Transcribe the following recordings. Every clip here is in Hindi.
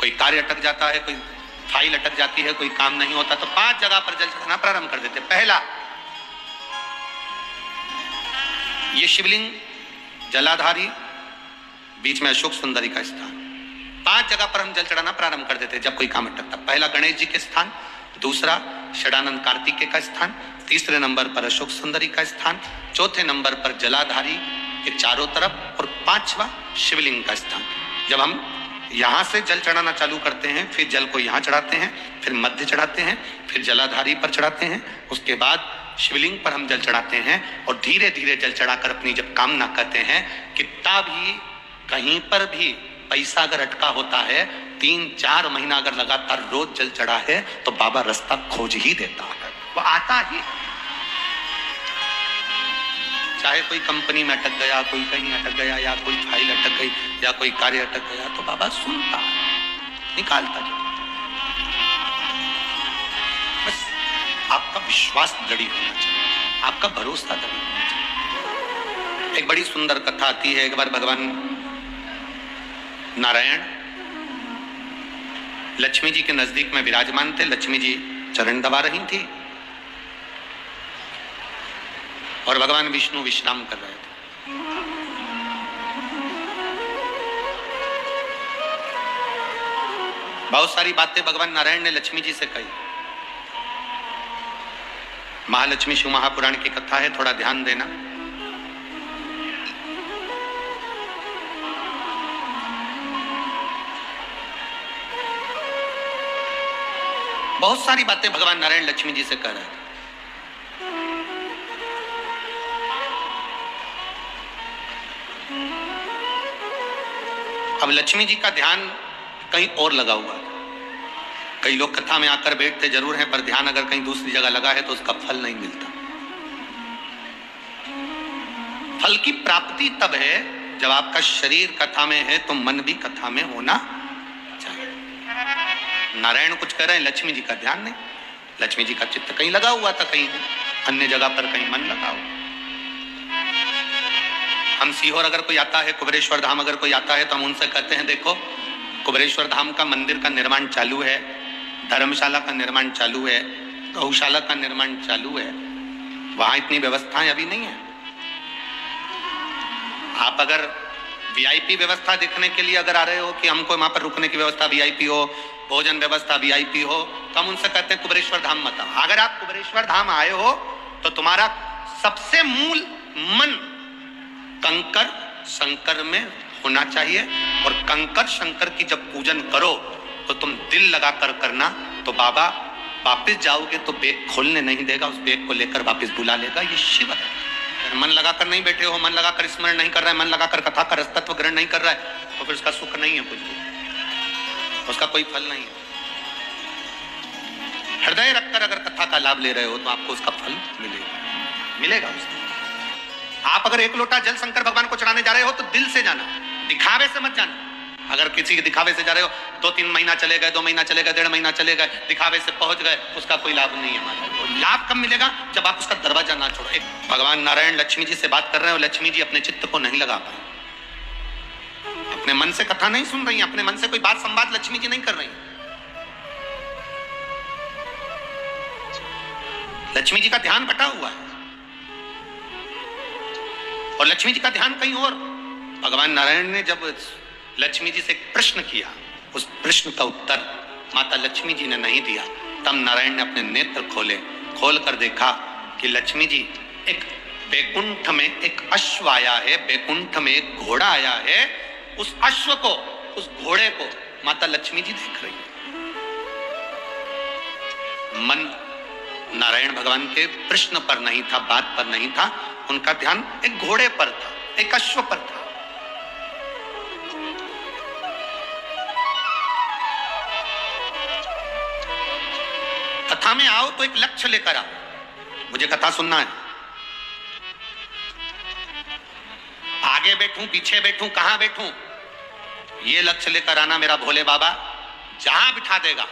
कोई कार्य अटक जाता है, कोई फाइल अटक जाती है, कोई काम नहीं होता, तो 5 जगह पर जल चढ़ाना प्रारंभ कर देते। पहला, ये शिवलिंग जलाधारी, बीच में अशोक सुंदरी का स्थान, 5 जगह पर हम जल चढ़ाना प्रारंभ कर देते जब कोई काम अटकता। पहला गणेश जी के स्थान, दूसरा षडानंद कार्तिकेय का स्थान, तीसरे नंबर पर अशोक सुंदरी का स्थान, चौथे नंबर पर जलाधारी के चारों तरफ, और 5वां शिवलिंग का स्थान। जब हम यहां से जल चढ़ाना चालू करते हैं, फिर जल को यहां चढ़ाते हैं, फिर मध्य चढ़ाते हैं, फिर जलाधारी पर चढ़ाते हैं, उसके बाद शिवलिंग पर हम जल चढ़ाते हैं, और धीरे धीरे जल चढ़ाकर अपनी जब कामना करते हैं, कितना भी कहीं पर भी पैसा अगर अटका होता है, 3-4 महीना अगर लगातार रोज जल चढ़ा है, तो बाबा रास्ता खोज ही देता है, वो आता ही। चाहे कोई कंपनी में अटक गया, कोई कहीं अटक गया, या कोई फाइल अटक गई, या कोई कार्य अटक गया, तो बाबा सुनता है, निकालता है। बस आपका विश्वास दृढ़ होना चाहिए, आपका भरोसा दृढ़ होना चाहिए। एक बड़ी सुंदर कथा आती है। एक बार भगवान नारायण लक्ष्मी जी के नजदीक में विराजमान थे। लक्ष्मी जी चरण दबा रही थी और भगवान विष्णु विश्राम कर रहे थे। बहुत सारी बातें भगवान नारायण ने लक्ष्मी जी से कही। महालक्ष्मी शिव महापुराण की कथा है, थोड़ा ध्यान देना। बहुत सारी बातें भगवान नारायण लक्ष्मी जी से कह रहे थे। अब लक्ष्मी जी का ध्यान कहीं और लगा हुआ है। कई लोग कथा में आकर बैठते जरूर हैं, पर ध्यान अगर कहीं दूसरी जगह लगा है तो उसका फल नहीं मिलता। फल की प्राप्ति तब है जब आपका शरीर कथा में है, तो मन भी कथा में होना चाहिए। नारायण कुछ कह रहे हैं, लक्ष्मी जी का ध्यान नहीं। लक्ष्मी जी का चित्त कहीं लगा हुआ था, कहीं अन्य जगह पर, कहीं मन लगा हुआ। हम सीहोर अगर कोई आता है, कुबेरेश्वर धाम अगर कोई आता है, तो हम उनसे कहते हैं, देखो कुबेरेश्वर धाम का मंदिर का निर्माण चालू है, धर्मशाला का निर्माण चालू है, गौशाला का निर्माण चालू है, वहां इतनी व्यवस्थाएं अभी नहीं है। आप अगर वीआईपी व्यवस्था देखने के लिए अगर आ रहे हो कि हमको वहां पर रुकने की व्यवस्था वीआईपी हो, भोजन व्यवस्था वीआईपी हो, तो हम उनसे कहते हैं कुबेरेश्वर धाम मत आओ। अगर आप कुबेरेश्वर धाम आए हो तो तुम्हारा सबसे मूल मन कंकर शंकर में होना चाहिए, और कंकर शंकर की जब पूजन करो तो तुम दिल लगाकर करना, तो बाबा वापस जाओगे तो बैग खोलने नहीं देगा, उस बैग को लेकर वापस बुला लेगा। ये शिव है। मन लगाकर नहीं बैठे हो, मन लगाकर स्मरण नहीं कर रहा है, मन लगाकर कथा का रसतत्व ग्रहण नहीं कर रहा है, तो फिर उसका सुख नहीं है, कुछ भी उसका कोई फल नहीं है। हृदय रखकर अगर कथा का लाभ ले रहे हो तो आपको उसका फल मिलेगा उसका। आप अगर 1 लोटा जल शंकर भगवान को चढ़ाने जा रहे हो तो दिल से जाना, दिखावे से मत जाना। अगर किसी के दिखावे से जा रहे हो, 2-3 महीना चले गए, 2 महीना चले गए, 1.5 महीना चले गए, दिखावे से पहुंच गए, उसका कोई लाभ नहीं है हमारा। लाभ कब मिलेगा? जब आप उसका दरवाजा ना छोड़ो। भगवान नारायण लक्ष्मी जी से बात कर रहे हो, लक्ष्मी जी अपने चित्त को नहीं लगा पाए, अपने मन से कथा नहीं सुन रही है, अपने मन से कोई बात संवाद लक्ष्मी जी नहीं कर रही। लक्ष्मी जी का ध्यान बटा हुआ है और लक्ष्मी जी का ध्यान कहीं और। भगवान नारायण ने जब लक्ष्मी जी से एक प्रश्न किया, उस प्रश्न का उत्तर माता लक्ष्मी जी ने नहीं दिया, तब नारायण ने अपने नेत्र खोलकर देखा कि लक्ष्मी जी एक बैकुंठ में एक अश्व आया है, बैकुंठ में एक घोड़ा आया है, उस अश्व को, उस घोड़े को माता लक्ष्मी जी देख रही है। मन नारायण भगवान के प्रश्न पर नहीं था, बात पर नहीं था, उनका ध्यान एक घोड़े पर था, एक अश्व पर था। कथा में आओ तो एक लक्ष्य लेकर आओ, मुझे कथा सुनना है। आगे बैठूं, पीछे बैठूं, कहां बैठूं, ये लक्ष्य लेकर आना। मेरा भोले बाबा जहां बिठा देगा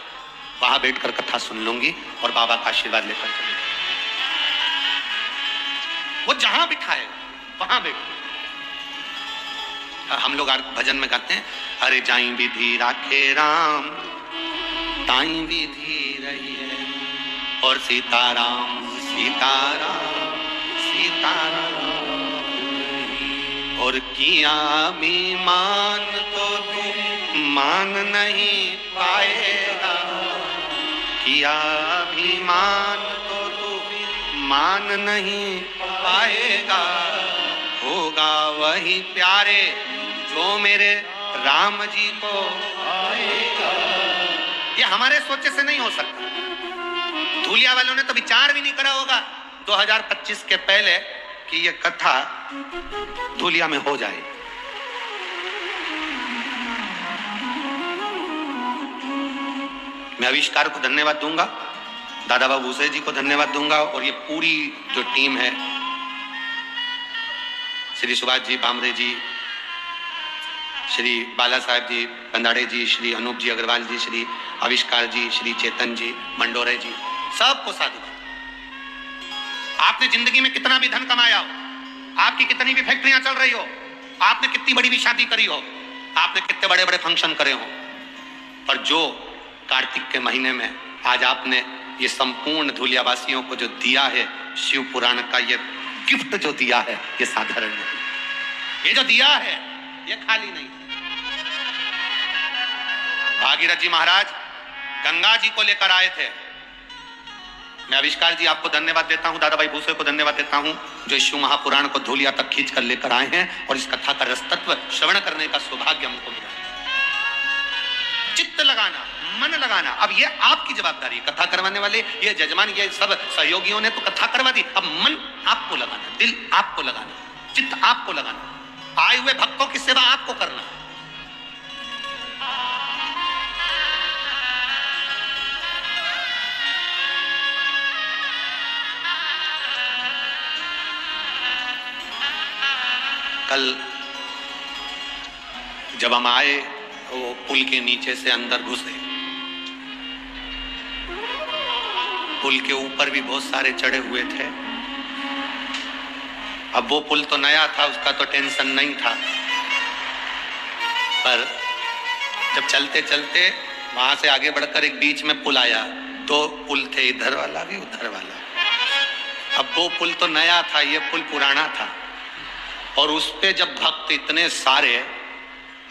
वहां बैठकर कथा सुन लूंगी और बाबा का आशीर्वाद लेकर चलूंगी। वो जहां बिठाएगा वहां बैठूं। हम लोग भजन में गाते हैं, अरे जाई विधि राखे राम ताई विधि रही है, और सीताराम सीताराम सीताराम, और किया अभिमान तो तू मान नहीं पाएगा, किया अभिमान तो तू मान नहीं पाएगा, होगा वही प्यारे जो मेरे राम जी को आएगा। ये हमारे सोचे से नहीं हो सकता। धूलिया वालों ने तो विचार भी नहीं करा होगा 2025 के पहले कि ये कथा धूलिया में हो जाए। मैं आविष्कार को धन्यवाद दूंगा, दादा बाबू भूसे जी को धन्यवाद दूंगा, और ये पूरी जो टीम है, श्री सुभाष जी भामरे जी, श्री बाला साहब जी कंदाड़े जी, श्री अनूप जी अग्रवाल जी, श्री आविष्कार जी, श्री चेतन जी मंडोरे जी, सबको साधुवाद। आपने जिंदगी में कितना भी धन कमाया हो, आपकी कितनी भी फैक्ट्रियां चल रही हो, आपने कितनी बड़ी भी शादी करी हो, आपने कितने बड़े बड़े फंक्शन करे हो, पर जो कार्तिक के महीने में आज आपने ये संपूर्ण धूलिया वासियों को जो दिया है, शिव पुराण का ये गिफ्ट जो दिया है, ये साधारण नहीं। ये जो दिया है ये खाली नहीं। भागीरथ जी महाराज गंगा जी को लेकर आए थे। मैं आविष्कार जी आपको धन्यवाद देता हूं, दादा भाई भूसे को धन्यवाद देता हूं, जो शिव महापुराण को धूलिया तक खींच कर लेकर आए हैं और इस कथा का रसतत्व श्रवण करने का सौभाग्य हमको मिला। चित्त लगाना, मन लगाना, अब ये आपकी जवाबदारी है। कथा करवाने वाले ये जजमान, ये सब सहयोगियों ने तो कथा करवा दी, अब मन आपको लगाना, दिल आपको लगाना, चित्त आपको लगाना, आए हुए भक्तों की सेवा आपको करना। कल जब हम आए वो पुल के नीचे से अंदर घुसे, पुल के ऊपर भी बहुत सारे चढ़े हुए थे। अब वो पुल तो नया था, उसका तो टेंशन नहीं था, पर जब चलते चलते वहां से आगे बढ़कर एक बीच में पुल आया, दो पुल थे, इधर वाला भी उधर वाला। अब वो पुल तो नया था, ये पुल पुराना था, और उस पे जब भक्त इतने सारे,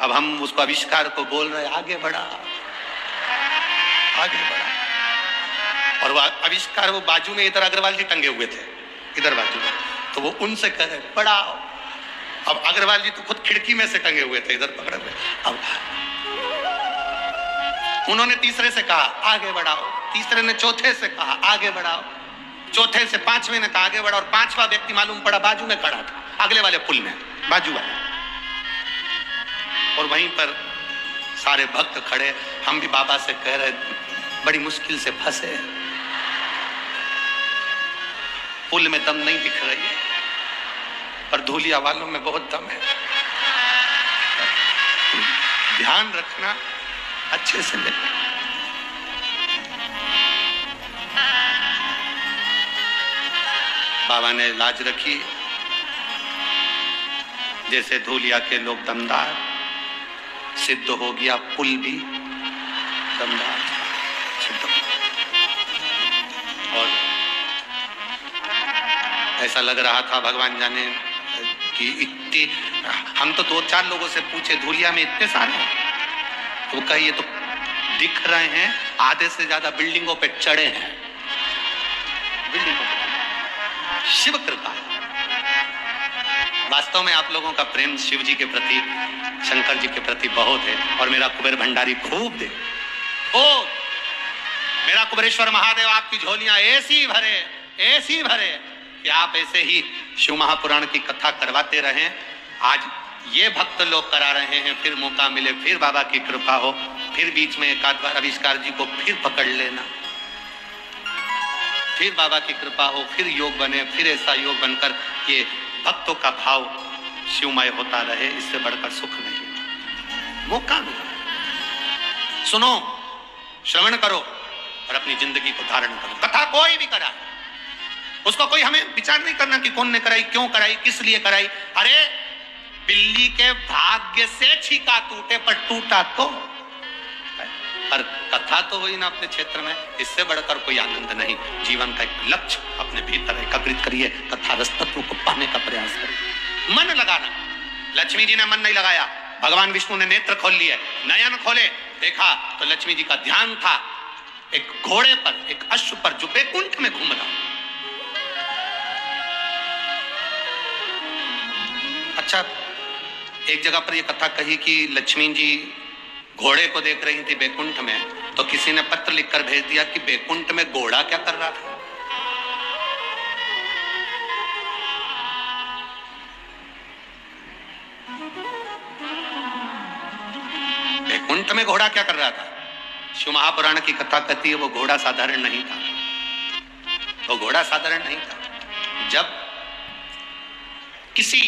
अब हम उसको आविष्कार को बोल रहे आगे बढ़ा आगे बढ़ा, और वो आविष्कार वो बाजू में इधर अग्रवाल जी टंगे हुए थे, इधर बाजू में, तो वो उनसे कह रहे बढ़ाओ। अब अग्रवाल जी तो खुद खिड़की में से टंगे हुए थे, इधर पकड़े हुए। अब उन्होंने तीसरे से कहा आगे बढ़ाओ, तीसरे ने चौथे से कहा आगे बढ़ाओ, चौथे से पांचवें ने कहा आगे बढ़ाओ, और पांचवा व्यक्ति मालूम पड़ा बाजू में खड़ा था, अगले वाले पुल में, बाजू वाले, और वहीं पर सारे भक्त खड़े। हम भी बाबा से कह रहे बड़ी मुश्किल से फंसे, पुल में दम नहीं दिख रही है, पर धूलिया वालों में बहुत दम है। ध्यान रखना, अच्छे से ले। बाबा ने लाज रखी, जैसे धूलिया के लोग दमदार, सिद्ध हो गया पुल भी दमदार सिद्ध। और ऐसा लग रहा था भगवान जाने कि इतने, हम तो 2-4 लोगों से पूछे धूलिया में इतने सारे हैं, तो कहिए तो दिख रहे हैं, आधे से ज्यादा बिल्डिंगों पे चढ़े हैं, बिल्डिंगों पे। शिव कृपा, वास्तव में आप लोगों का प्रेम शिव जी के प्रति, शंकर जी के प्रति बहुत है, और मेरा कुबेर भंडारी खूब दे, खूब। मेरा कुबेरेश्वर महादेव आपकी झोलियां ऐसी भरे कि आप ऐसे ही शिव महापुराण की कथा करवाते रहें। आज ये भक्त लोग करा रहे हैं, फिर मौका मिले, फिर बाबा की कृपा हो, फिर बीच में एक आध बार आविष्कार जी को फिर पकड़ लेना, फिर बाबा की कृपा हो, फिर योग बने, फिर ऐसा योग बनकर ये भक्तों का भाव शिवमय होता रहे, इससे बढ़कर सुख नहीं। मौका मिला, सुनो, श्रवण करो और अपनी जिंदगी को धारण करो। कथा कोई भी करा, उसको कोई हमें विचार नहीं करना कि कौन ने कराई, क्यों कराई, किस लिए कराई। अरे बिल्ली के भाग्य से छीका टूटे पर टूटा तो, पर कथा तो हुई ना अपने क्षेत्र में, इससे बढ़कर कोई आनंद नहीं। जीवन का एक लक्ष्य अपने भीतर एकाग्रित करिए तथा रसतत्व को पाने का प्रयास करिए। मन लगाना, लक्ष्मी जी ने मन नहीं लगाया, भगवान विष्णु ने नेत्र खोल लिए, नयन खोले, देखा तो लक्ष्मी जी का ध्यान था एक घोड़े पर, एक अश्व पर जो बैकुंठ में घूम रहा। अच्छा, एक जगह पर यह कथा कही कि लक्ष्मी जी घोड़े को देख रही थी बैकुंठ में, तो किसी ने पत्र लिखकर भेज दिया कि बैकुंठ में घोड़ा क्या कर रहा था। बैकुंठ में घोड़ा क्या कर रहा था? शिव महापुराण की कथा कहती है वो घोड़ा साधारण नहीं था, वो घोड़ा साधारण नहीं था। जब किसी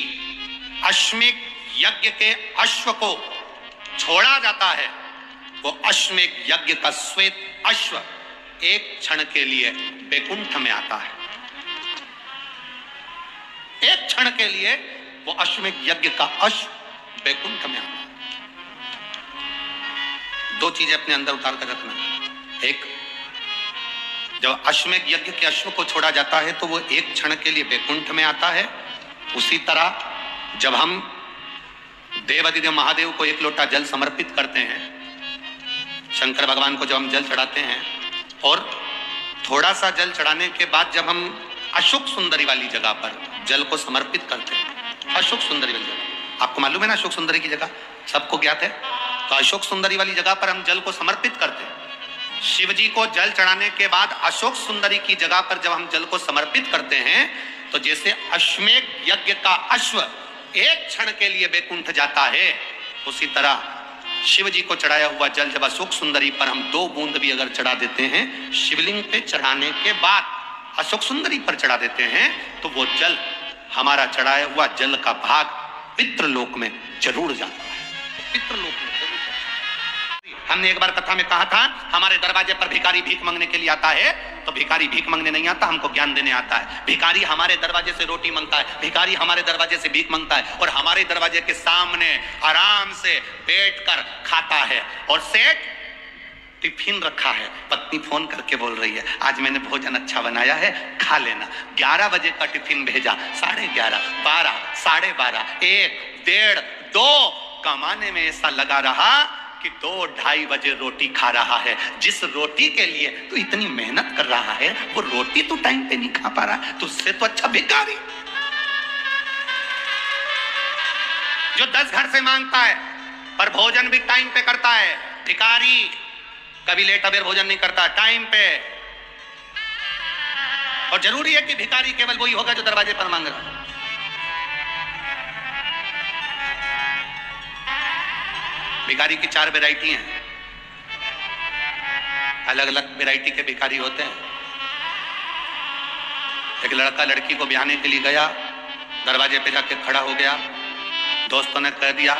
अश्वमेध यज्ञ के अश्व को छोड़ा जाता है, वो अश्वमेध यज्ञ का श्वेत अश्व एक क्षण के लिए बैकुंठ में आता है। एक क्षण के लिए वो अश्वमेध यज्ञ का अश्व बैकुंठ में आता है। दो चीजें अपने अंदर उतार कर रखना। एक, जब अश्वमेध यज्ञ के अश्व को छोड़ा जाता है तो वो एक क्षण के लिए बैकुंठ में आता है। उसी तरह जब हम देवाधिदेव महादेव को एक लोटा जल समर्पित करते हैं, शंकर भगवान को जब हम जल चढ़ाते हैं, और थोड़ा सा जल चढ़ाने के बाद जब हम अशोक सुंदरी वाली जगह पर जल को समर्पित करते हैं, अशोक सुंदरी वाली जगह, आपको मालूम है ना अशोक सुंदरी की जगह, सबको ज्ञात है। तो अशोक सुंदरी वाली जगह पर हम जल को समर्पित करते हैं। शिव जी को जल चढ़ाने के बाद अशोक सुंदरी की जगह पर जब हम जल को समर्पित करते हैं, तो जैसे अश्वमेध यज्ञ का अश्व एक क्षण के लिए बैकुंठ जाता है, उसी तरह शिव जी को चढ़ाया हुआ जल जब अशोक सुंदरी पर हम 2 बूंद भी अगर चढ़ा देते हैं, शिवलिंग पे चढ़ाने के बाद अशोक सुंदरी पर चढ़ा देते हैं, तो वो जल, हमारा चढ़ाया हुआ जल का भाग पितृलोक में जरूर जाता है। पितृलोक में हमने एक बार कथा में कहा था, हमारे दरवाजे पर भिखारी भीख मांगने के लिए आता है, तो भिखारी भीख मांगने नहीं आता, हमको ज्ञान देने आता है। भिखारी हमारे दरवाजे से रोटी मांगता है, भिखारी हमारे दरवाजे से भीख मांगता है, और हमारे दरवाजे के सामने आराम से बैठकर खाता है। और सेठ टिफिन रखा है, पत्नी फोन करके बोल रही है आज मैंने भोजन अच्छा बनाया है, खा लेना। 11 बजे का टिफिन भेजा, 11:30, 12, 12:30, 1, 1:30, 2 कमाने में ऐसा लगा रहा कि 2-2:30 बजे रोटी खा रहा है। जिस रोटी के लिए तू इतनी मेहनत कर रहा है, वो रोटी तू टाइम पे नहीं खा पा रहा, तुझसे तो अच्छा भिखारी जो 10 घर से मांगता है पर भोजन भी टाइम पे करता है। भिखारी कभी लेट अबेर भोजन नहीं करता, टाइम पे। और जरूरी है कि भिखारी केवल वही होगा जो दरवाजे पर मांग रहा है। भिखारी की 4 वैरायटी हैं, अलग अलग वैरायटी के भिखारी होते हैं। एक लड़का लड़की को ब्याहने के लिए गया, दरवाजे पे जाके खड़ा हो गया, दोस्तों ने कह दिया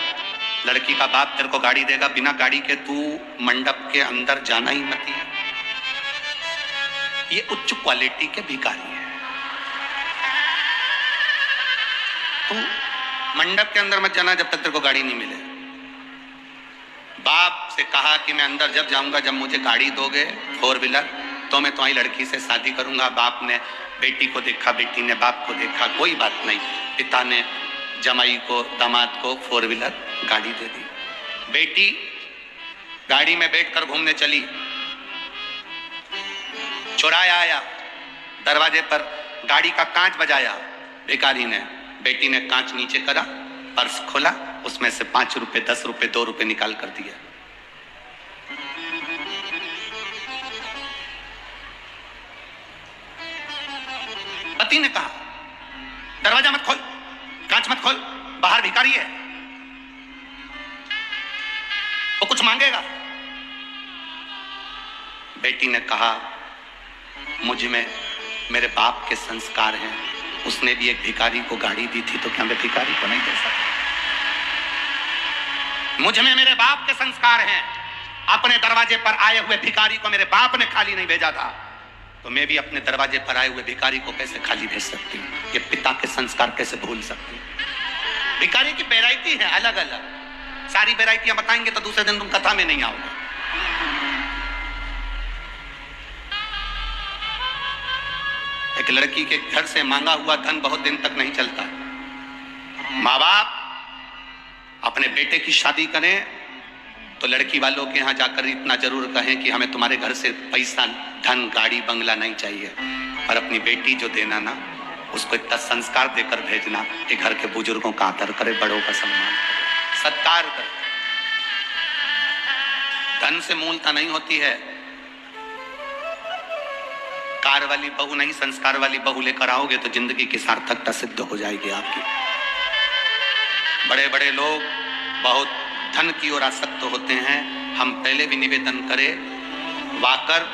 लड़की का बाप तेरे को गाड़ी देगा, बिना गाड़ी के तू मंडप के अंदर जाना ही मत है। ये उच्च क्वालिटी के भिखारी है। तू मंडप के अंदर मत जाना जब तक तेरे को गाड़ी नहीं मिले। बाप से कहा कि मैं अंदर जब जाऊंगा जब मुझे गाड़ी दोगे 4 व्हीलर, तो मैं तुम्हारी लड़की से शादी करूंगा। बाप ने बेटी को देखा, बेटी ने बाप को देखा, कोई बात नहीं, पिता ने जमाई को, दामाद को 4 व्हीलर गाड़ी दे दी। बेटी गाड़ी में बैठकर घूमने चली, चौराया आया, दरवाजे पर गाड़ी का कांच बजाया भिखारी ने। बेटी ने कांच नीचे करा, पर्स खोला, उसमें से 5 रुपए, 10 रुपए, 2 रुपए निकाल कर दिया। पति ने कहा दरवाजा मत खोल, कांच मत खोल, बाहर भिखारी है, वो कुछ मांगेगा। बेटी ने कहा मुझ में मेरे बाप के संस्कार हैं, उसने भी एक भिखारी को गाड़ी दी थी, तो क्या मैं भिखारी को नहीं दे सकता? मुझ में मेरे बाप के संस्कार हैं, अपने दरवाजे पर आए हुए भिखारी को मेरे बाप ने खाली नहीं भेजा था, तो मैं भी अपने दरवाजे पर आए हुए भिखारी को कैसे खाली भेज सकती हूँ? ये पिता के संस्कार कैसे भूल सकती हूँ? भिखारी की वैरायटी है अलग अलग, सारी वैरायटियां बताएंगे तो दूसरे दिन तुम कथा में नहीं आओगे। एक लड़की के घर से मांगा हुआ धन बहुत दिन तक नहीं चलता। माँ बाप अपने बेटे की शादी करें तो लड़की वालों के यहाँ जाकर इतना जरूर कहें कि हमें तुम्हारे घर से पैसा, धन, गाड़ी, बंगला नहीं चाहिए, और अपनी बेटी जो देना ना उसको इतना संस्कार देकर भेजना कि घर के बुजुर्गों का आदर करे, बड़ों का सम्मान करे, सत्कार करे। धन से मूलता नहीं होती है। कार वाली बहू नहीं, संस्कार वाली बहू लेकर आओगे तो जिंदगी की सार्थकता सिद्ध हो जाएगी आपकी। बड़े बड़े लोग बहुत धन की ओर आसक्त होते हैं। हम पहले भी निवेदन करें, वाकर,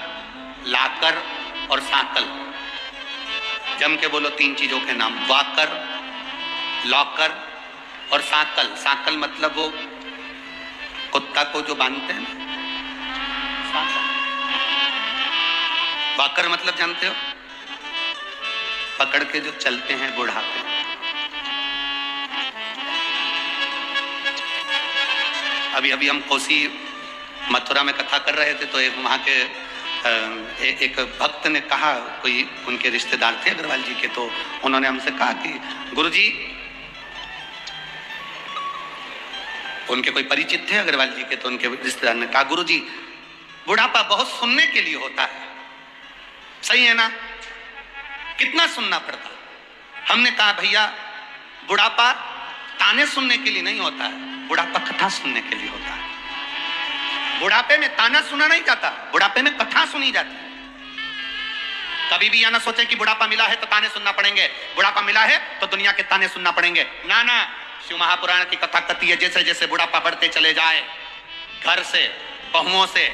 लाकर और साकल, जम के बोलो तीन चीजों के नाम, वाकर, लॉकर और साकल। साकल मतलब वो कुत्ता को जो बांधते हैं ना, वाकर मतलब जानते हो, पकड़ के जो चलते हैं बुढ़ापे। अभी अभी हम कोसी मथुरा में कथा कर रहे थे तो एक वहां के एक भक्त ने कहा, कोई उनके रिश्तेदार थे अग्रवाल जी के, तो उन्होंने हमसे कहा कि गुरुजी, उनके कोई परिचित थे अग्रवाल जी के, तो उनके रिश्तेदार ने कहा गुरुजी बुढ़ापा बहुत सुनने के लिए होता है, सही है ना, कितना सुनना पड़ता। हमने कहा भैया बुढ़ापा ताने सुनने के लिए नहीं होता है, बुढ़ापा कथा सुनने के लिए होता है। बुढ़ापे में ताना सुना नहीं जाता, बुढ़ापे में कथा सुनी जाती है। कभी भी यह ना सोचे कि बुढ़ापा मिला है तो ताने सुनना पड़ेंगे, बुढ़ापा मिला है तो दुनिया के ताने सुनना पड़ेंगे। ना ना, शिव महापुराण की कथा कहती है जैसे जैसे बुढ़ापा बढ़ते चले जाए, घर से, बहुओं से,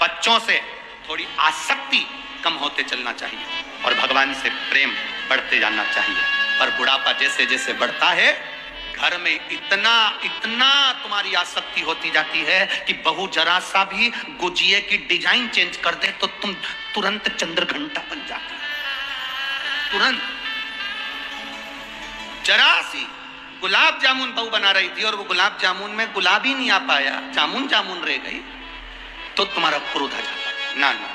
बच्चों से थोड़ी आसक्ति कम होते चलना चाहिए और भगवान से प्रेम बढ़ते जाना चाहिए। पर बुढ़ापा जैसे जैसे बढ़ता है, घर में इतना इतना तुम्हारी आसक्ति होती जाती है कि बहू जरा सा भी गुजिये की डिजाइन चेंज कर दे तो तुम तुरंत चंद्र घंटा बन जाती है। तुरंत जरा सी गुलाब जामुन बहू बना रही थी और वो गुलाब जामुन में गुलाब ही नहीं आ पाया, जामुन जामुन रह गई, तो तुम्हारा क्रोध आ जाता। ना ना,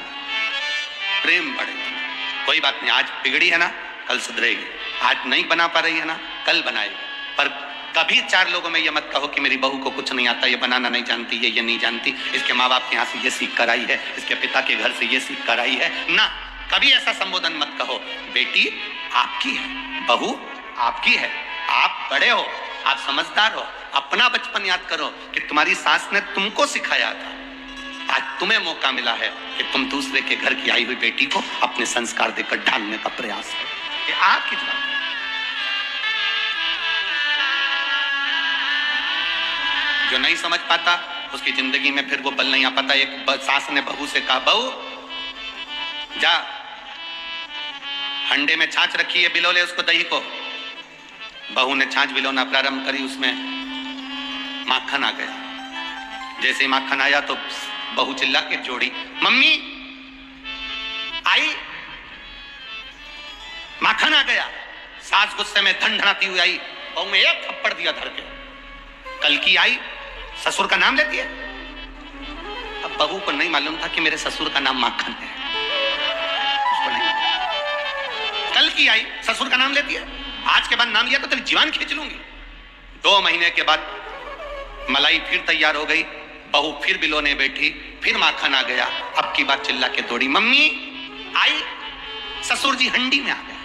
प्रेम बढ़ेगा। कोई बात नहीं, आज बिगड़ी है ना कल सुधरेगी, आज नहीं बना पा रही है ना कल बनाएगी। पर कभी चार लोगों में ये मत कहो कि मेरी बहू को कुछ नहीं आता, ये बनाना नहीं जानती, ये नहीं जानती, इसके माँ बाप के यहाँ से ये सीख कर आई है, इसके पिता के घर से ये सीख कर आई है। ना, कभी ऐसा संबोधन मत कहो। बेटी आपकी है, बहू आपकी है, आप बड़े हो, आप समझदार हो। अपना बचपन याद करो कि तुम्हारी सास ने तुमको सिखाया था, आज तुम्हें मौका मिला है कि तुम दूसरे के घर की आई हुई बेटी को अपने संस्कार देकर ढालने का प्रयास करो। ये आपकी जवाबदारी। जो नहीं समझ पाता उसकी जिंदगी में फिर वो बल नहीं आ पाता। एक सास ने बहू से कहा, बहू जा हंडे में छाछ रखी है, बिलो ले उसको दही को। बहू ने छाछ बिलोना प्रारंभ करी, उसमें माखन आ गया। जैसे माखन आया तो बहू चिल्ला के जोड़ी, मम्मी आई, माखन आ गया। सास गुस्से में धनधनाती हुई आई, बहू में एक थप्पड़ दिया धर के। कल की आई, ससुर का नाम लेती है। अब बहू को नहीं मालूम था कि मेरे ससुर का नाम माखन है, उसको नहीं। कल की आई, ससुर का नाम लेती है, आज के बाद नाम लिया तो तेरी जीवान खींच लूंगी। 2 महीने के बाद मलाई फिर तैयार हो गई, बहू फिर बिलोने बैठी, फिर माखन आ गया। अब की बात चिल्ला के दौड़ी, मम्मी आई, ससुर जी हंडी में आ गए।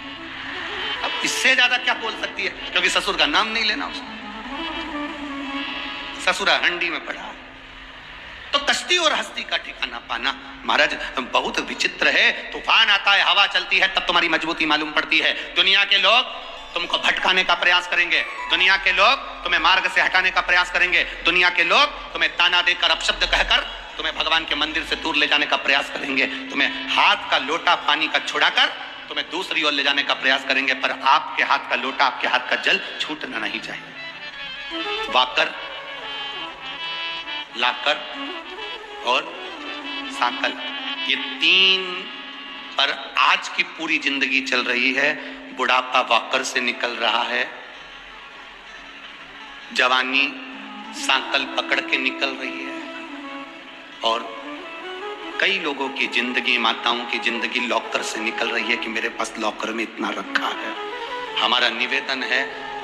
अब इससे ज्यादा क्या बोल सकती है, क्योंकि ससुर का नाम नहीं लेना उसने। ससुरा हंडी में पड़ा। तो कश्ती और हस्ती का ठिकाना पाना महाराज बहुत विचित्र है। तूफान आता है, हवा चलती है, तब तुम्हारी मजबूती मालूम पड़ती है। दुनिया के लोग तुमको भटकाने का प्रयास करेंगे, दुनिया के लोग तुम्हें मार्ग से हटाने का प्रयास करेंगे, दुनिया के लोग तुम्हें ताना देकर, अपशब्द कहकर तुम्हें भगवान के मंदिर से दूर ले जाने का प्रयास करेंगे, तुम्हें हाथ का लोटा पानी का छुड़ाकर तुम्हें दूसरी ओर ले जाने का प्रयास करेंगे। पर आपके हाथ का लोटा, आपके हाथ का जल छूटना नहीं चाहिए। वाकर, लाकर और साकल, ये 3 पर आज की पूरी जिंदगी चल रही है। बुढ़ापा वाकर से निकल रहा है, जवानी सांकल पकड़ के निकल रही है और कई लोगों की जिंदगी, माताओं की जिंदगी लॉकर से निकल रही है कि मेरे पास लॉकर में इतना रखा है। हमारा निवेदन है,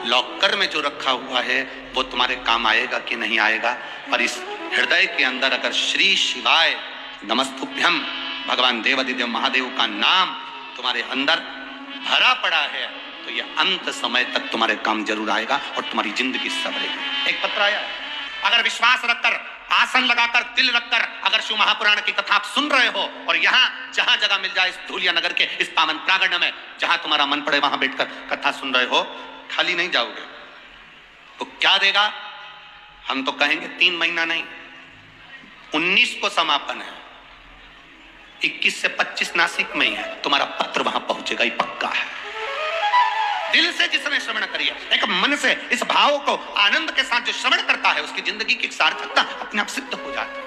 लॉकर में जो रखा हुआ है वो तुम्हारे काम आएगा कि नहीं आएगा, पर इस हृदय के अंदर अगर श्री शिवाय नमस्तुभ्यम भगवान देवादिदेव महादेव का नाम तुम्हारे अंदर भरा पड़ा है तो ये अंत समय तक तुम्हारे काम जरूर आएगा और तुम्हारी जिंदगी संवरेगी। एक पत्र आया, अगर विश्वास रखकर, आसन लगाकर, दिल रखकर अगर शिव महापुराण की कथा आप सुन रहे हो और यहाँ जहां जगह मिल जाए इस धूलिया नगर के इस पावन प्रांगण में जहां तुम्हारा मन पड़े वहां बैठकर कथा सुन रहे हो, खाली नहीं जाओगे तो क्या देगा? हम तो कहेंगे 3 महीना नहीं, 19 को समापन है, 21 से 25 नासिक में ही है, तुम्हारा पत्र वहां पहुंचेगा, ही पक्का है। दिल से जिसने श्रवण करी है, एक मन से इस भाव को आनंद के साथ जो श्रवण करता है उसकी जिंदगी की सार्थकता अपने आप सिद्ध हो जाती है।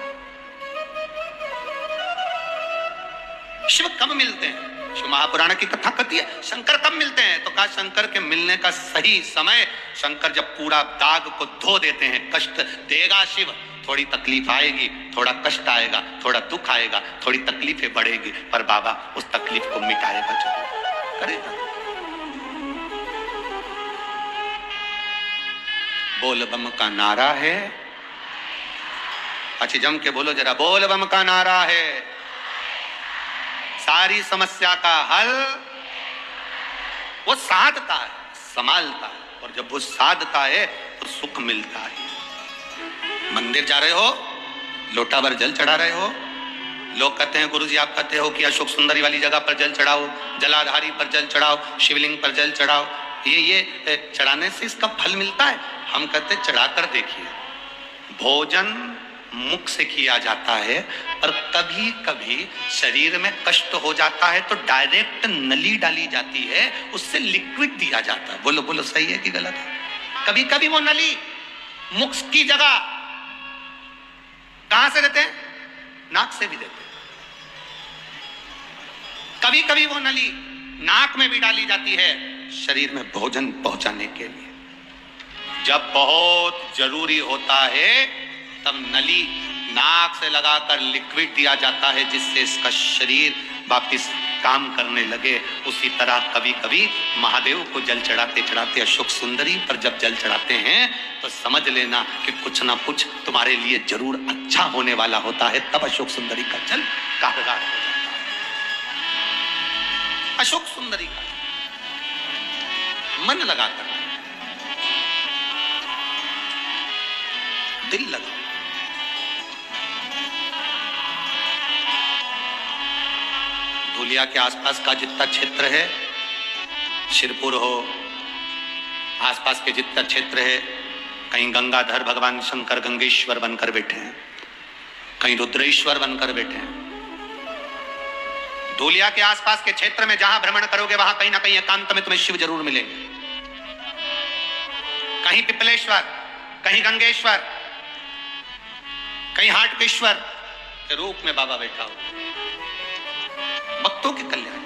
शिव कब मिलते हैं? शिव महापुराण की कथा कहती है शंकर कब मिलते हैं, तो कहा शंकर के मिलने का सही समय, शंकर जब पूरा दाग को धो देते हैं। कष्ट देगा शिव, थोड़ी तकलीफ आएगी, थोड़ा कष्ट आएगा, थोड़ा दुख आएगा, थोड़ी तकलीफें बढ़ेगी, पर बाबा उस तकलीफ को मिटाएगा जरूर, करेगा। बोल बम का नारा है, अच्छी जम के बोलो जरा, बोल बम का नारा है, सारी समस्या का हल वो साधता है, संभालता है, और जब वो साधता है तो सुख मिलता है। मंदिर जा रहे हो, लोटा भर जल चढ़ा रहे हो, लोग कहते हैं गुरुजी आप कहते हो कि अशोक सुंदरी वाली जगह पर जल चढ़ाओ, जलाधारी पर जल चढ़ाओ, शिवलिंग पर जल चढ़ाओ, ये चढ़ाने से इसका फल मिलता है। हम कहते हैं चढ़ाकर देखिए, भोजन मुख से किया जाता है, पर कभी कभी शरीर में कष्ट हो जाता है तो डायरेक्ट नली डाली जाती है, उससे लिक्विड दिया जाता है। बोलो बोलो सही है कि गलत है? कभी कभी वो नली मुख की जगह कहां से देते हैं? नाक से भी देते हैं। कभी कभी वो नली नाक में भी डाली जाती है शरीर में भोजन पहुंचाने के लिए। जब बहुत जरूरी होता है तब नली नाक से लगाकर लिक्विड दिया जाता है जिससे इसका शरीर वापिस काम करने लगे। उसी तरह कभी कभी महादेव को जल चढ़ाते चढ़ाते अशोक सुंदरी पर जब जल चढ़ाते हैं तो समझ लेना कि कुछ ना कुछ तुम्हारे लिए जरूर अच्छा होने वाला होता है, तब अशोक सुंदरी का जल कारगर हो जाता है। अशोक सुंदरी का मन लगाकर, दिल लगा, धूलिया के आसपास का जितना क्षेत्र है, शिरपुर हो, आसपास के जितना क्षेत्र है, कहीं गंगाधर भगवान शंकर गंगेश्वर बनकर बैठे हैं, कहीं रुद्रेश्वर बनकर बैठे हैं। धूलिया के आसपास के क्षेत्र में जहां भ्रमण करोगे वहां कहीं ना कहीं एकांत में तुम्हें शिव जरूर मिलेंगे। कहीं पिपलेश्वर, कहीं गंगेश्वर, कहीं हाटकेश्वर के रूप में बाबा बैठा हो, भक्तों के कल्याण।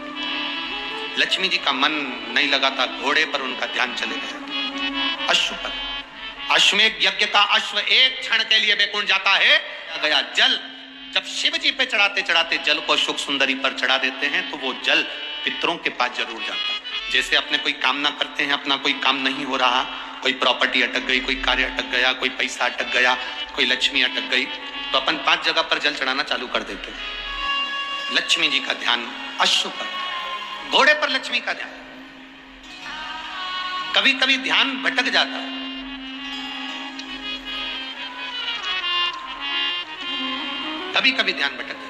लक्ष्मी जी का मन नहीं लगा था, घोड़े पर उनका ध्यान चले गया। अश्व पर, अश्वमेध यज्ञ का अश्व एक क्षण के लिए बैकुंठ जाता है, गया जल। जब शिव जी पे चढ़ाते चढ़ाते जल को अशोक सुंदरी पर चढ़ा देते हैं तो वो जल पितरों के पास जरूर जाता है। जैसे अपने कोई कामना करते हैं, अपना कोई काम नहीं हो रहा, कोई प्रॉपर्टी अटक गई, कोई कार्य अटक गया, कोई पैसा अटक गया, कोई लक्ष्मी अटक गई, तो अपन 5 जगह पर जल चढ़ाना चालू कर देते हैं। लक्ष्मी जी का ध्यान अश्व पर, घोड़े पर लक्ष्मी का ध्यान। कभी कभी ध्यान भटक जाता है, कभी कभी ध्यान भटक जाता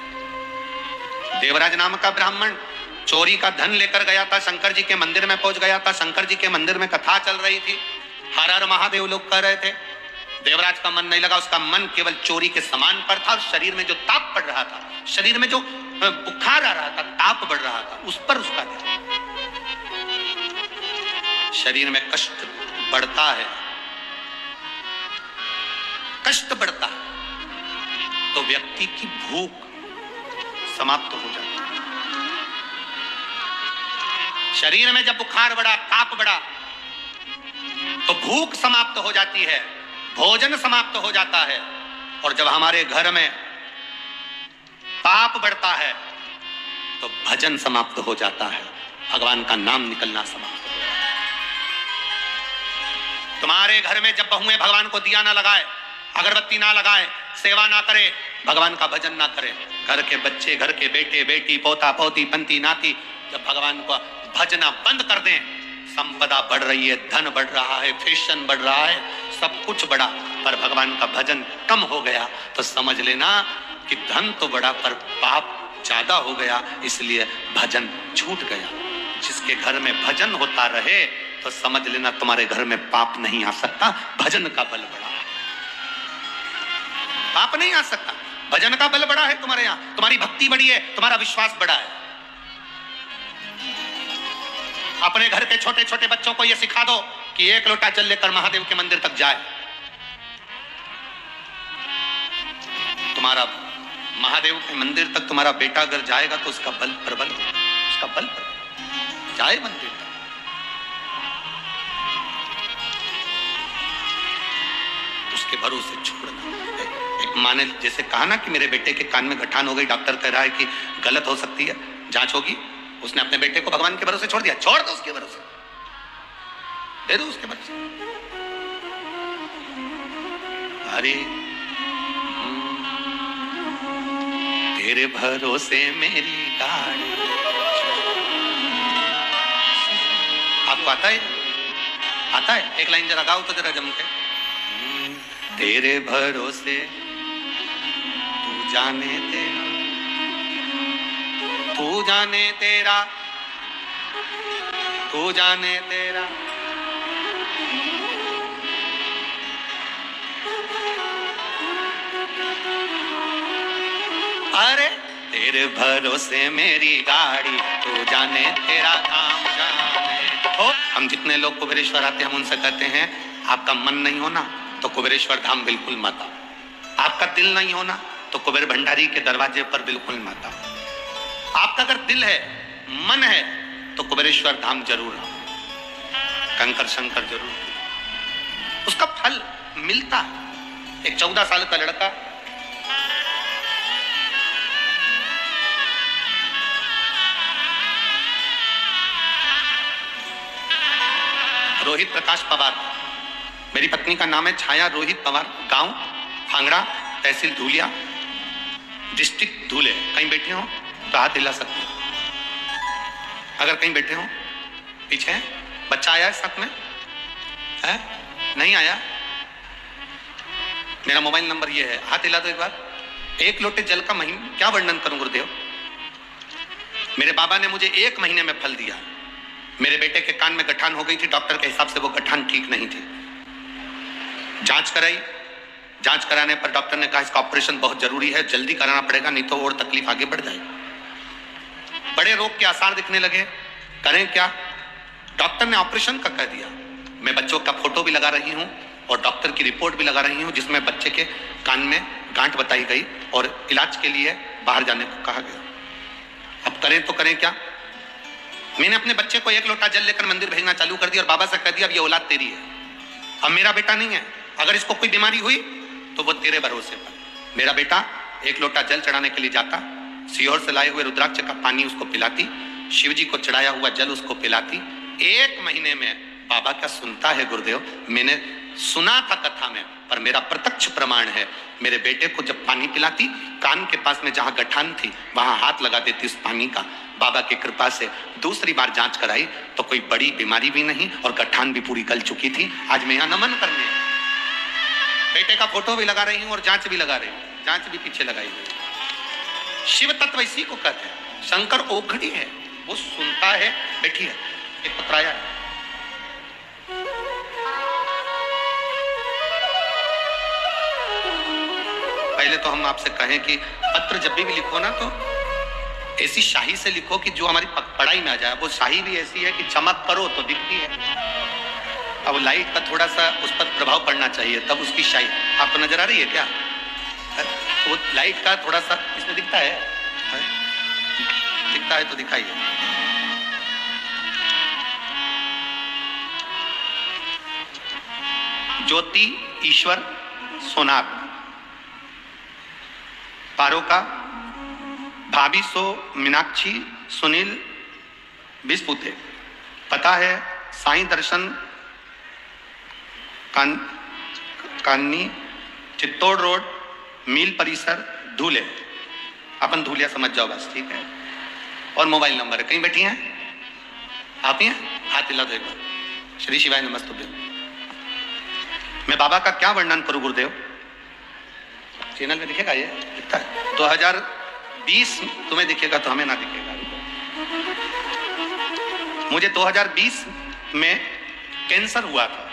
है। देवराज नाम का ब्राह्मण चोरी का धन लेकर गया था, शंकर जी के मंदिर में पहुंच गया था। शंकर जी के मंदिर में कथा चल रही थी, हर हर महादेव लोग कह रहे थे। देवराज का मन नहीं लगा, उसका मन केवल चोरी के सामान पर था और शरीर में जो ताप पड़ रहा था, शरीर में जो बुखार आ रहा था, ताप बढ़ रहा था, उस पर उसका ध्यान। शरीर में कष्ट बढ़ता है, कष्ट बढ़ता है तो व्यक्ति की भूख समाप्त हो जाती है। शरीर में जब बुखार बढ़ा, ताप बढ़ा, तो भूख समाप्त हो जाती है, भोजन समाप्त हो जाता है। और जब हमारे घर में पाप बढ़ता है तो भजन समाप्त हो जाता है, भगवान का नाम निकलना समाप्त हो जाता है। तुम्हारे घर में जब बहुएं भगवान को दिया ना लगाए, अगरबत्ती ना लगाए, सेवा ना करे, भगवान का भजन ना करे, घर के बच्चे, घर के बेटे बेटी, पोता पोती, पंती नाती जब भगवान को भजना बंद कर दें, संपदा बढ़ रही है, धन बढ़ रहा है, फैशन बढ़ रहा है, सब कुछ बढ़ा, पर भगवान का भजन कम हो गया, तो समझ लेना कि धन तो बढ़ा पर पाप ज्यादा हो गया, इसलिए भजन छूट गया। जिसके घर में भजन होता रहे तो समझ लेना तुम्हारे घर में पाप नहीं आ सकता, भजन का बल बढ़ा है। पाप नहीं आ सकता, भजन का बल बढ़ा है तुम्हारे यहां, तुम्हारी भक्ति बढ़ी है, तुम्हारा विश्वास बढ़ा है। अपने घर के छोटे छोटे बच्चों को यह सिखा दो कि एक लोटा जल लेकर महादेव के मंदिर तक जाए। तुम्हारा महादेव के मंदिर तक तुम्हारा बेटा अगर जाएगा तो उसका बल प्रबल, उसका बल प्रबल जाए मंदिर तक। उसके भरोसे छोड़ना। एक माँ ने जैसे कहा ना कि मेरे बेटे के कान में गठान हो गई, डॉक्टर कह रहा है कि गलत हो सकती है, जांच होगी, उसने अपने बेटे को भगवान के भरोसे छोड़ दिया। छोड़ दो उसके भरोसे, दे दो उसके भरोसे। अरे तेरे भरोसे मेरी गाड़ी। आपको आता है? आता है? एक लाइन जरा गाओ तो जरा जम के। तेरे भरोसे तू जाने तेरा, तू जाने तेरा, तू जाने तेरा। अरे तेरे भरोसे मेरी गाड़ी, तू जाने तेरा काम जाने। हो हम जितने लोग कुबेरेश्वर आते हैं हम उनसे कहते हैं आपका मन नहीं होना तो कुबेरेश्वर धाम बिल्कुल मत आओ, आपका दिल नहीं होना तो कुबेर भंडारी के दरवाजे पर बिल्कुल मत आओ। आपका अगर दिल है, मन है तो कुबेरेश्वर धाम जरूर आओ, कंकर शंकर जरूर, उसका फल मिलता है। एक 14 साल का लड़का रोहित प्रकाश पवार, मेरी पत्नी का नाम है छाया रोहित पवार, गांव फांगड़ा, तहसील धूलिया, डिस्ट्रिक्ट धूले। कहीं बैठे हो तो हाथ हिला सकते हो, अगर कहीं बैठे हो। पीछे बच्चा आया है साथ में है? नहीं आया? मेरा मोबाइल नंबर ये है, हाथ हिला दो एक बार। एक लोटे जल का महिमा क्या वर्णन करूं गुरुदेव। मेरे बाबा ने मुझे 1 महीने में फल दिया। मेरे बेटे के कान में गठान हो गई थी, डॉक्टर के हिसाब से वो गठान ठीक नहीं थी, जांच कराई, जांच कराने पर डॉक्टर ने कहा इसका ऑपरेशन बहुत जरूरी है, जल्दी कराना पड़ेगा नहीं तो और तकलीफ आगे बढ़ जाएगी। बड़े रोग के आसार दिखने लगे, करें क्या? डॉक्टर ने ऑपरेशन का कह दिया। मैं बच्चों का फोटो भी लगा रही हूं और डॉक्टर की रिपोर्ट भी लगा रही हूं जिसमें बच्चे के कान में गांठ बताई गई और इलाज के लिए बाहर जाने को कहा गया। अब करें तो करें क्या? मैंने अपने बच्चे को 1 लोटा जल लेकर मंदिर भेजना चालू कर दिया और बाबा से कह दिया अब ये औलाद तेरी है, अब मेरा बेटा नहीं है, अगर इसको कोई बीमारी हुई तो वो तेरे भरोसे पर। मेरा बेटा 1 लोटा जल चढ़ाने के लिए जाता, सीहोर से लाए हुए रुद्राक्ष का पानी उसको पिलाती, शिव जी को चढ़ाया हुआ जल उसको पिलाती। 1 महीने में बाबा क्या सुनता है गुरुदेव, मैंने सुना था कथा में पर मेरा प्रत्यक्ष प्रमाण है। मेरे बेटे को जब पानी पिलाती, कान के पास में जहां गठान थी वहां हाथ लगा देती उस पानी का, बाबा की कृपा से दूसरी बार जांच कराई तो कोई बड़ी बीमारी भी नहीं और गठान भी पूरी गल चुकी थी। आज मैं यहाँ नमन करने बेटे का फोटो भी लगा रही हूँ और जांच भी लगा रही हूँ, जांच भी पीछे लगाई गई। शिव तत्व इसी को कहते हैं। शंकर ओखड़ी है, वो सुनता है। बैठी है, एक पत्र आया है। पहले तो हम आपसे कहें कि पत्र जब भी लिखो ना तो ऐसी शाही से लिखो कि जो हमारी पढ़ाई में आ जाए। वो शाही भी ऐसी है कि चमक करो तो दिखती है। अब लाइट का थोड़ा सा उस पर प्रभाव पड़ना चाहिए तब उसकी शाही आपको नजर आ रही है क्या? वो लाइट का थोड़ा सा इसमें दिखता है, दिखता है तो दिखाइए। ज्योति ईश्वर सोनार, पारोका भाभी सो मीनाक्षी सुनील बिस्पुते। पता है साईं दर्शन कान्नी चित्तौड़ रोड मील परिसर धूले। अपन धूलिया समझ जाओ बस, ठीक है। और मोबाइल नंबर है, कहीं बैठी हैं आप ही हैं, हाथ हिला दो एक बार। श्री शिवाय नमस्तुभ्यं। मैं बाबा का क्या वर्णन करूं गुरुदेव, चैनल में दिखेगा ये दिखता है। 2020 तुम्हें दिखेगा तो हमें ना दिखेगा। मुझे 2020 में कैंसर हुआ था,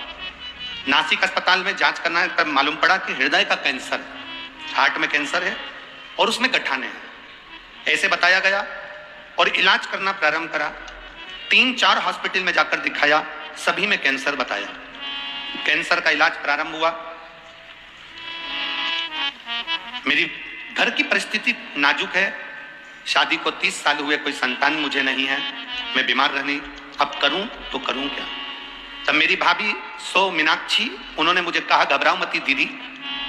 नासिक अस्पताल में जांच करना है, तब मालूम पड़ा कि हृदय का कैंसर, हार्ट में कैंसर है और उसमें गठाने हैं, ऐसे बताया गया। और इलाज करना प्रारंभ करा, 3-4 हॉस्पिटल में जाकर दिखाया, सभी में कैंसर बताया। कैंसर का इलाज प्रारंभ हुआ। मेरी घर की परिस्थिति नाजुक है, शादी को 30 साल हुए, कोई संतान मुझे नहीं है, मैं बीमार रहनी, अब करूं तो करूं क्या। तब मेरी भाभी सो मीनाक्षी, उन्होंने मुझे कहा घबराओ मती दीदी,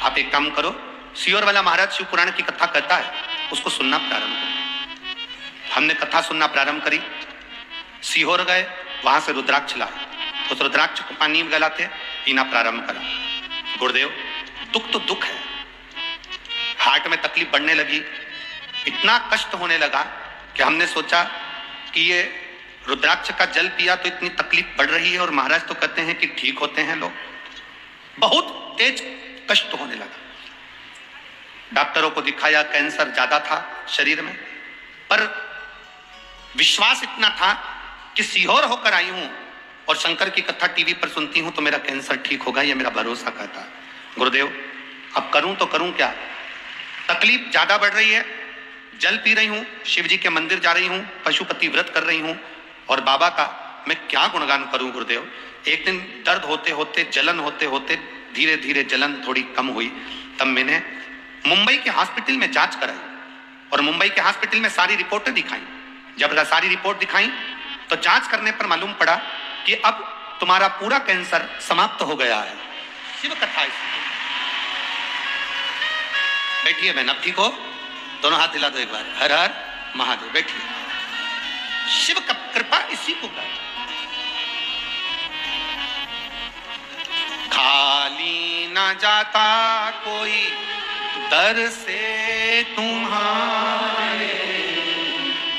आप एक काम करो, सियोर वाला महाराज शिव पुराण की कथा कहता है, उसको सुनना प्रारंभ करो। हमने कथा सुनना प्रारंभ करी, सीहोर गए, वहां से रुद्राक्ष लाए, उस रुद्राक्ष को पानी में गलाते पीना प्रारंभ करा। गुरुदेव दुख तो दुख है, हार्ट में तकलीफ बढ़ने लगी, इतना कष्ट होने लगा कि हमने सोचा कि ये रुद्राक्ष का जल पिया तो इतनी तकलीफ बढ़ रही है और महाराज तो कहते हैं कि ठीक होते हैं लोग। बहुत तेज कष्ट होने लगा, डॉक्टरों को दिखाया, कैंसर ज्यादा था शरीर में, पर विश्वास इतना था कि सीहोर होकर आई हूं और शंकर की कथा टीवी पर सुनती हूं तो मेरा कैंसर ठीक होगा, यह मेरा भरोसा कहता। गुरुदेव अब करूं तो करूं क्या, तकलीफ ज्यादा बढ़ रही है, जल पी रही हूं, शिव जी के मंदिर जा रही हूं, पशुपति व्रत कर रही हूं, और बाबा का मैं क्या गुणगान करूं गुरुदेव। एक दिन दर्द होते होते, जलन होते होते, धीरे धीरे जलन थोड़ी कम हुई, तब मैंने मुंबई के हॉस्पिटल में जांच कराई और मुंबई के हॉस्पिटल में सारी रिपोर्टें दिखाई। जब सारी रिपोर्ट दिखाई तो जांच करने पर मालूम पड़ा कि अब तुम्हारा पूरा कैंसर समाप्त हो गया है। शिव कथा बैठिए बहन, अब ठीक हो, दोनों हाथ हिला दो एक बार, हर हर महादेव। बैठिए, शिव का कृपा इसी को कर। खाली ना जाता कोई दर से तुम्हारे,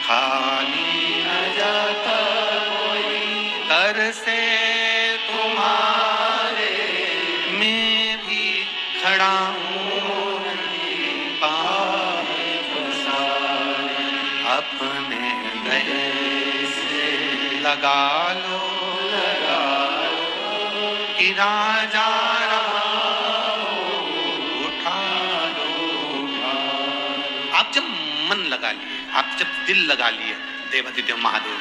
खाली न जाता कोई दर से तुम्हारे, मैं भी खड़ा हूँ अपने गले से लगा लो कि राजा आप जब मन लगा लिए, आप जब दिल लगा लिए देवाधिदेव महादेव